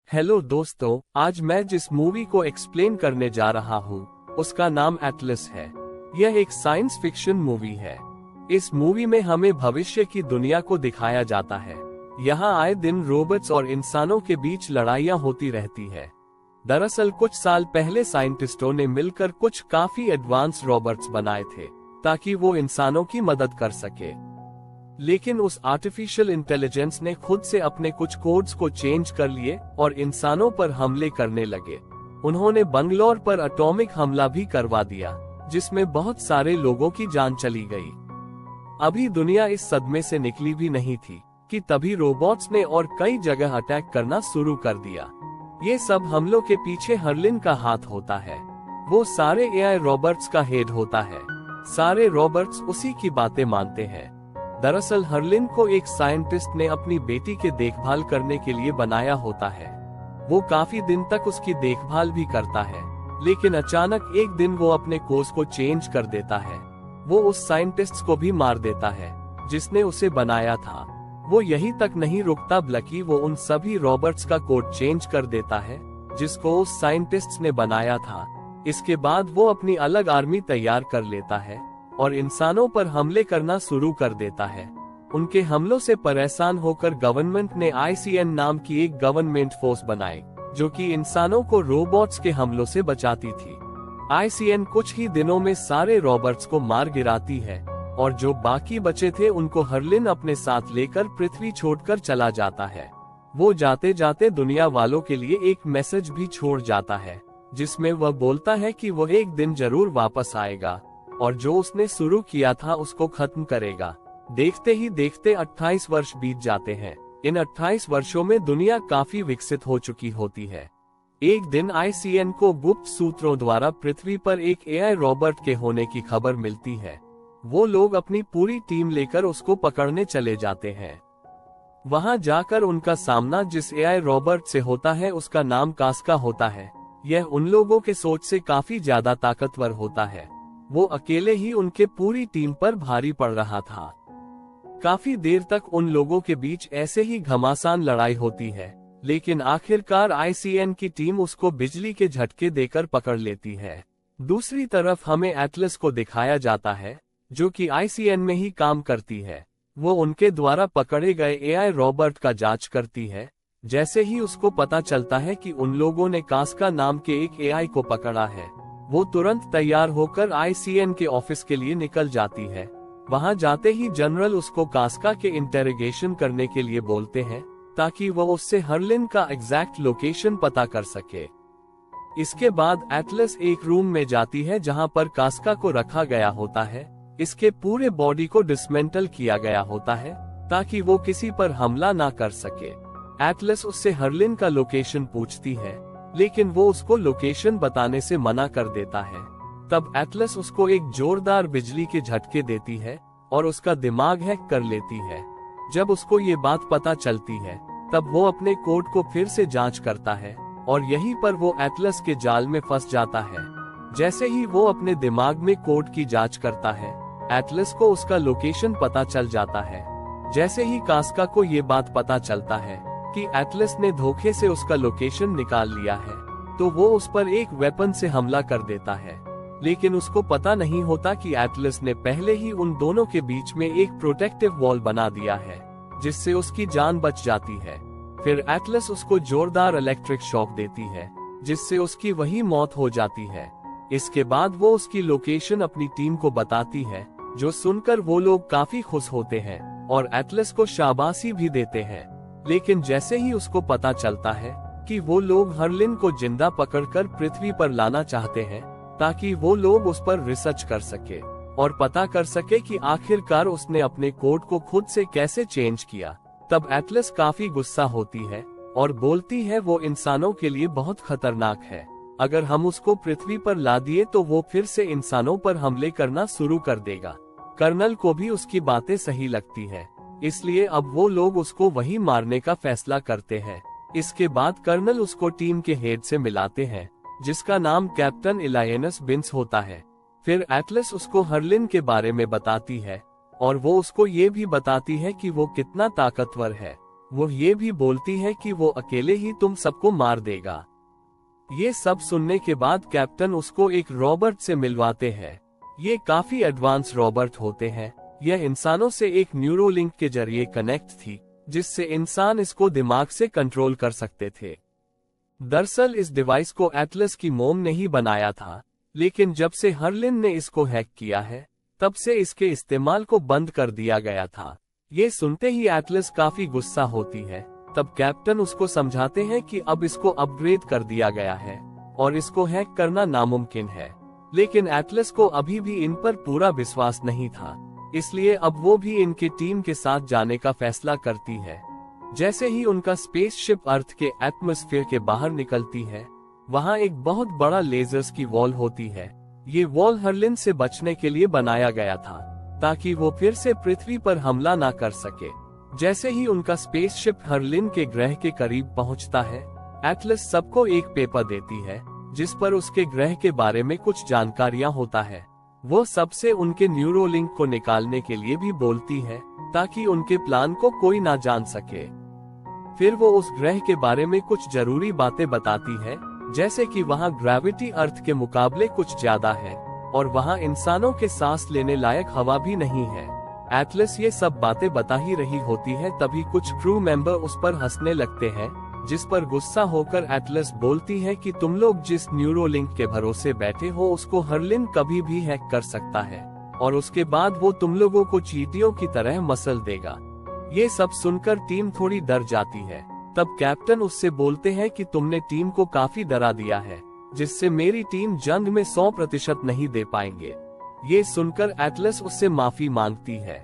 Hello दोस्तों, आज मैं जिस मूवी को एक्सप्लेन करने जा रहा हूँ उसका नाम एटलस है। यह एक साइंस फिक्शन मूवी है। इस मूवी में हमें भविष्य की दुनिया को दिखाया जाता है। यहाँ आए दिन रोबोट्स और इंसानों के बीच लड़ाइयाँ होती रहती है। दरअसल कुछ साल पहले साइंटिस्टों ने मिलकर कुछ काफी एडवांस रोबोट्स बनाए थे ताकि वो इंसानों की मदद कर सके। लेकिन उस आर्टिफिशियल इंटेलिजेंस ने खुद से अपने कुछ कोड्स को चेंज कर लिए और इंसानों पर हमले करने लगे। उन्होंने बंगलौर पर एटॉमिक हमला भी करवा दिया, जिसमें बहुत सारे लोगों की जान चली गई। अभी दुनिया इस सदमे से निकली भी नहीं थी कि तभी रोबोट्स ने और कई जगह अटैक करना शुरू कर दिया। ये सब हमलों के पीछे हर्लिन का हाथ होता है। वो सारे एआई रोबोट्स का हेड होता है। सारे रोबोट्स उसी की बातें मानते हैं। दरअसल हर्लिन को एक साइंटिस्ट ने अपनी बेटी के देखभाल करने के लिए बनाया होता है। वो काफी दिन तक उसकी देखभाल भी करता है, लेकिन अचानक एक दिन वो अपने कोर्स को चेंज कर देता है। वो उस साइंटिस्ट को भी मार देता है जिसने उसे बनाया था। वो यहीं तक नहीं रुकता, बल्कि वो उन सभी रॉबर्ट्स का कोड चेंज कर देता है जिसको उस साइंटिस्ट ने बनाया था। इसके बाद वो अपनी अलग आर्मी तैयार कर लेता है और इंसानों पर हमले करना शुरू कर देता है। उनके हमलों से परेशान होकर गवर्नमेंट ने ICN नाम की एक गवर्नमेंट फोर्स बनाई जो कि इंसानों को रोबोट्स के हमलों से बचाती थी। ICN कुछ ही दिनों में सारे रोबोट्स को मार गिराती है और जो बाकी बचे थे उनको हर्लिन अपने साथ लेकर पृथ्वी छोड़कर चला जाता है। वो जाते जाते दुनिया वालों के लिए एक मैसेज भी छोड़ जाता है जिसमें वह बोलता है कि वो एक दिन जरूर वापस आएगा और जो उसने शुरू किया था उसको खत्म करेगा। देखते ही देखते 28 वर्ष बीत जाते हैं। इन 28 वर्षों में दुनिया काफी विकसित हो चुकी होती है। एक दिन ICN को गुप्त सूत्रों द्वारा पृथ्वी पर एक AI रोबोट के होने की खबर मिलती है। वो लोग अपनी पूरी टीम लेकर उसको पकड़ने चले जाते हैं। वहां जाकर उनका सामना जिस AI रोबोट से होता है उसका नाम कास्का होता है। यह उन लोगों के सोच से काफी ज्यादा ताकतवर होता है। वो अकेले ही उनके पूरी टीम पर भारी पड़ रहा था। काफी देर तक उन लोगों के बीच ऐसे ही घमासान लड़ाई होती है, लेकिन आखिरकार ICN की टीम उसको बिजली के झटके देकर पकड़ लेती है। दूसरी तरफ हमें एटलस को दिखाया जाता है जो कि ICN में ही काम करती है। वो उनके द्वारा पकड़े गए AI रोबोट का जांच करती है। जैसे ही उसको पता चलता है कि उन लोगों ने कास्का नाम के एक AI को पकड़ा है, वो तुरंत तैयार होकर ICN के ऑफिस के लिए निकल जाती है। वहां जाते ही जनरल उसको कास्का के इंटेरोगेशन करने के लिए बोलते हैं ताकि वो उससे हर्लिन का एग्जैक्ट लोकेशन पता कर सके। इसके बाद एटलस एक रूम में जाती है जहां पर कास्का को रखा गया होता है। इसके पूरे बॉडी को डिसमेंटल किया गया होता है ताकि वो किसी पर हमला ना कर सके। एटलस उससे हर्लिन का लोकेशन पूछती है, लेकिन वो उसको लोकेशन बताने से मना कर देता है। तब एटलस उसको एक जोरदार बिजली के झटके देती है और उसका दिमाग हैक कर लेती है। जब उसको ये बात पता चलती है तब वो अपने कोड को फिर से जांच करता है और यहीं पर वो एटलस के जाल में फंस जाता है। जैसे ही वो अपने दिमाग में कोड की जांच करता है, एटलस को उसका लोकेशन पता चल जाता है। जैसे ही कास्का को ये बात पता चलता है कि एटलस ने धोखे से उसका लोकेशन निकाल लिया है, तो वो उस पर एक वेपन से हमला कर देता है। लेकिन उसको पता नहीं होता कि एटलस ने पहले ही उन दोनों के बीच में एक प्रोटेक्टिव वॉल बना दिया है जिससे उसकी जान बच जाती है। फिर एटलस उसको जोरदार इलेक्ट्रिक शॉक देती है जिससे उसकी वही मौत हो जाती है। इसके बाद वो उसकी लोकेशन अपनी टीम को बताती है, जो सुनकर वो लोग काफी खुश होते हैं और एटलस को शाबाशी भी देते हैं। लेकिन जैसे ही उसको पता चलता है कि वो लोग हर्लिन को जिंदा पकड़कर पृथ्वी पर लाना चाहते हैं ताकि वो लोग उस पर रिसर्च कर सके और पता कर सके कि आखिरकार उसने अपने कोड को खुद से कैसे चेंज किया, तब एटलस काफी गुस्सा होती है और बोलती है वो इंसानों के लिए बहुत खतरनाक है। अगर हम उसको पृथ्वी पर ला दिए तो वो फिर से इंसानों पर हमले करना शुरू कर देगा। कर्नल को भी उसकी बातें सही लगती है, इसलिए अब वो लोग उसको वही मारने का फैसला करते हैं। इसके बाद कर्नल उसको टीम के हेड से मिलाते हैं जिसका नाम कैप्टन इलायनस बिन्स होता है। फिर एटलस उसको हर्लिन के बारे में बताती है और वो उसको ये भी बताती है कि वो कितना ताकतवर है। वो ये भी बोलती है कि वो अकेले ही तुम सबको मार देगा। ये सब सुनने के बाद कैप्टन उसको एक रॉबर्ट से मिलवाते हैं। ये काफी एडवांस रॉबर्ट होते हैं। यह इंसानों से एक न्यूरोलिंक के जरिए कनेक्ट थी, जिससे इंसान इसको दिमाग से कंट्रोल कर सकते थे। दरअसल इस डिवाइस को एटलस की मोम ने ही बनाया था, लेकिन जब से हर्लिन ने इसको हैक किया है, तब से इसके इस्तेमाल को बंद कर दिया गया था। ये सुनते ही एटलस काफी गुस्सा होती है। तब कैप्टन उसको समझाते हैं कि अब इसको अपग्रेड कर दिया गया है और इसको हैक करना नामुमकिन है। लेकिन एटलस को अभी भी इन पर पूरा विश्वास नहीं था, इसलिए अब वो भी इनके टीम के साथ जाने का फैसला करती है। जैसे ही उनका स्पेसशिप अर्थ के एटमॉस्फेयर के बाहर निकलती है, वहाँ एक बहुत बड़ा लेजर्स की वॉल होती है। ये वॉल हर्लिन से बचने के लिए बनाया गया था, ताकि वो फिर से पृथ्वी पर हमला ना कर सके। जैसे ही उनका स्पेसशिप हर्लिन के ग्रह के करीब पहुंचता है, एटलस सबको एक पेपर देती है, जिस पर उसके ग्रह के बारे में कुछ जानकारियां होता है। वो सबसे उनके न्यूरोलिंक को निकालने के लिए भी बोलती है, ताकि उनके प्लान को कोई ना जान सके। फिर वो उस ग्रह के बारे में कुछ जरूरी बातें बताती है, जैसे कि वहाँ ग्रेविटी अर्थ के मुकाबले कुछ ज्यादा है और वहाँ इंसानों के सांस लेने लायक हवा भी नहीं है। एटलस ये सब बातें बता ही रही होती है, तभी कुछ क्रू मेंबर उस पर हंसने लगते हैं, जिस पर गुस्सा होकर एटलस बोलती है कि तुम लोग जिस न्यूरोलिंक के भरोसे बैठे हो, उसको हर्लिन कभी भी हैक कर सकता है और उसके बाद वो तुम लोगों को चींटियों की तरह मसल देगा। ये सब सुनकर टीम थोड़ी डर जाती है। तब कैप्टन उससे बोलते हैं कि तुमने टीम को काफी डरा दिया है, जिससे मेरी टीम जंग में 100% नहीं दे पाएंगे। ये सुनकर एटलस उससे माफी मांगती है।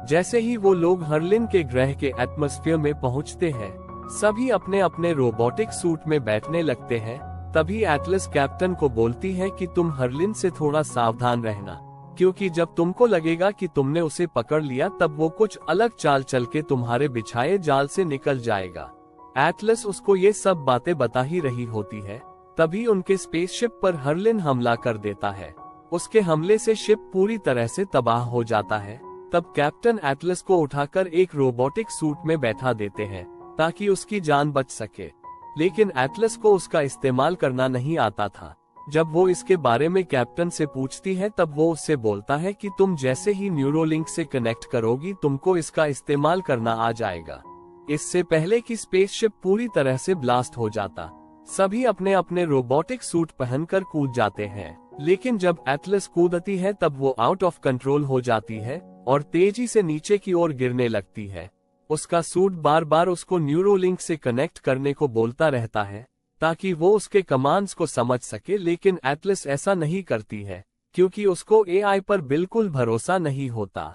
जैसे ही वो लोग हर्लिन के ग्रह के एटमॉस्फेयर में पहुंचते हैं, सभी अपने अपने रोबोटिक सूट में बैठने लगते हैं। तभी एटलस कैप्टन को बोलती है कि तुम हर्लिन से थोड़ा सावधान रहना, क्योंकि जब तुमको लगेगा कि तुमने उसे पकड़ लिया, तब वो कुछ अलग चाल चल के तुम्हारे बिछाए जाल से निकल जाएगा। एटलस उसको ये सब बातें बता ही रही होती है, तभी उनके स्पेसशिप पर हर्लिन हमला कर देता है। उसके हमले से शिप पूरी तरह से तबाह हो जाता है। तब कैप्टन एटलस को उठाकर एक रोबोटिक सूट में बैठा देते हैं, ताकि उसकी जान बच सके। लेकिन एटलस को उसका इस्तेमाल करना नहीं आता था। जब वो इसके बारे में कैप्टन से पूछती है, तब वो उससे बोलता है कि तुम जैसे ही न्यूरोलिंक से कनेक्ट करोगी, तुमको इसका इस्तेमाल करना आ जाएगा। इससे पहले कि स्पेसशिप पूरी तरह से ब्लास्ट हो जाता, सभी अपने अपने रोबोटिक सूट पहनकर कूद जाते हैं। लेकिन जब एटलस कूदती है, तब वो आउट ऑफ कंट्रोल हो जाती है और तेजी से नीचे की ओर गिरने लगती है। उसका सूट बार बार उसको न्यूरोलिंक से कनेक्ट करने को बोलता रहता है, ताकि वो उसके कमांड्स को समझ सके, लेकिन एटलस ऐसा नहीं करती है, क्योंकि उसको एआई पर बिल्कुल भरोसा नहीं होता।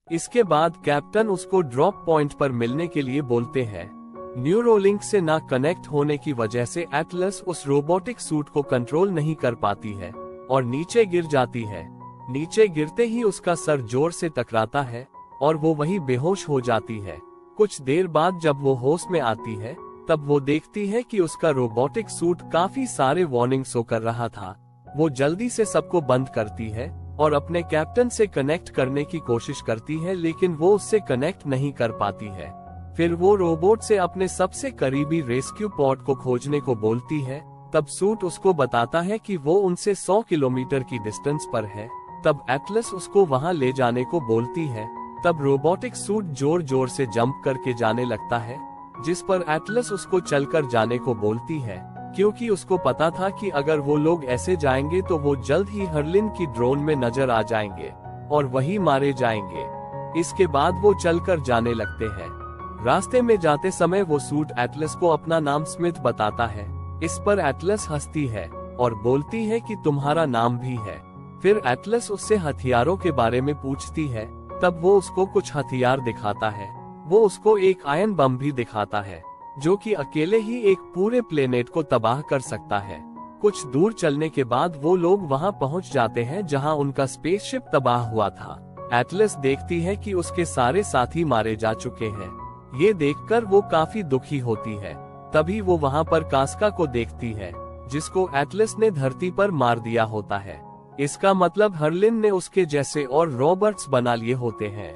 इसके बाद कैप्टन उसको ड्रॉप पॉइंट पर मिलने के लिए बोलते हैं। न्यूरोलिंक से ना कनेक्ट होने की वजह से एटलस उस रोबोटिक सूट को कंट्रोल नहीं कर पाती है और नीचे गिर जाती है। नीचे गिरते ही उसका सर जोर से टकराता है और वो वहीं बेहोश हो जाती है। कुछ देर बाद जब वो होश में आती है, तब वो देखती है कि उसका रोबोटिक सूट काफी सारे वार्निंग शो कर रहा था। वो जल्दी से सबको बंद करती है और अपने कैप्टन से कनेक्ट करने की कोशिश करती है, लेकिन वो उससे कनेक्ट नहीं कर पाती है। फिर वो रोबोट से अपने सबसे करीबी रेस्क्यू पॉड को खोजने को बोलती है। तब सूट उसको बताता है कि वो उनसे 100 किलोमीटर की डिस्टेंस पर है। तब एटलस उसको वहां ले जाने को बोलती है। तब रोबोटिक सूट जोर जोर से जंप करके जाने लगता है, जिस पर एटलस उसको चलकर जाने को बोलती है, क्योंकि उसको पता था कि अगर वो लोग ऐसे जाएंगे तो वो जल्द ही हर्लिन की ड्रोन में नजर आ जाएंगे और वही मारे जाएंगे। इसके बाद वो चलकर जाने लगते हैं। रास्ते में जाते समय वो सूट एटलस को अपना नाम स्मिथ बताता है। इस पर एटलस हंसती है और बोलती है कि तुम्हारा नाम भी है। फिर एटलस उससे हथियारों के बारे में पूछती है। तब वो उसको कुछ हथियार दिखाता है। वो उसको एक आयन बम भी दिखाता है, जो कि अकेले ही एक पूरे प्लेनेट को तबाह कर सकता है। कुछ दूर चलने के बाद वो लोग वहां पहुंच जाते हैं जहां उनका स्पेसशिप तबाह हुआ था। एटलस देखती है कि उसके सारे साथी मारे जा चुके हैं। ये देखकर वो काफी दुखी होती है। तभी वो वहां पर कास्का को देखती है, जिसको एटलस ने धरती पर मार दिया होता है। इसका मतलब हर्लिन ने उसके जैसे और रॉबर्ट्स बना लिए होते हैं।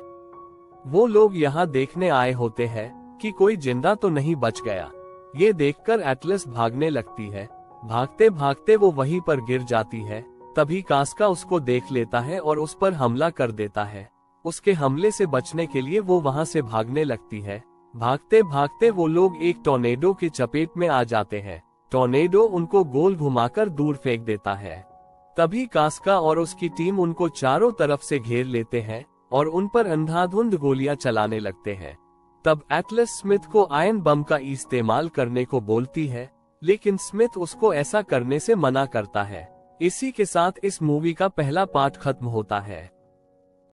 वो लोग यहाँ देखने आए होते हैं कि कोई जिंदा तो नहीं बच गया। ये देखकर एटलस भागने लगती है। भागते भागते वो वहीं पर गिर जाती है। तभी कास्का उसको देख लेता है और उस पर हमला कर देता है। उसके हमले से बचने के लिए वो वहां से भागने लगती है। भागते भागते वो लोग एक टॉर्नेडो की चपेट में आ जाते हैं। टॉर्नेडो उनको गोल घुमाकर दूर फेंक देता है। तभी कास्का और उसकी टीम उनको चारों तरफ से घेर लेते हैं और उन पर अंधाधुंध गोलियां चलाने लगते हैं। तब एटलस स्मिथ को आयन बम का इस्तेमाल करने को बोलती है, लेकिन स्मिथ उसको ऐसा करने से मना करता है। इसी के साथ इस मूवी का पहला पार्ट खत्म होता है।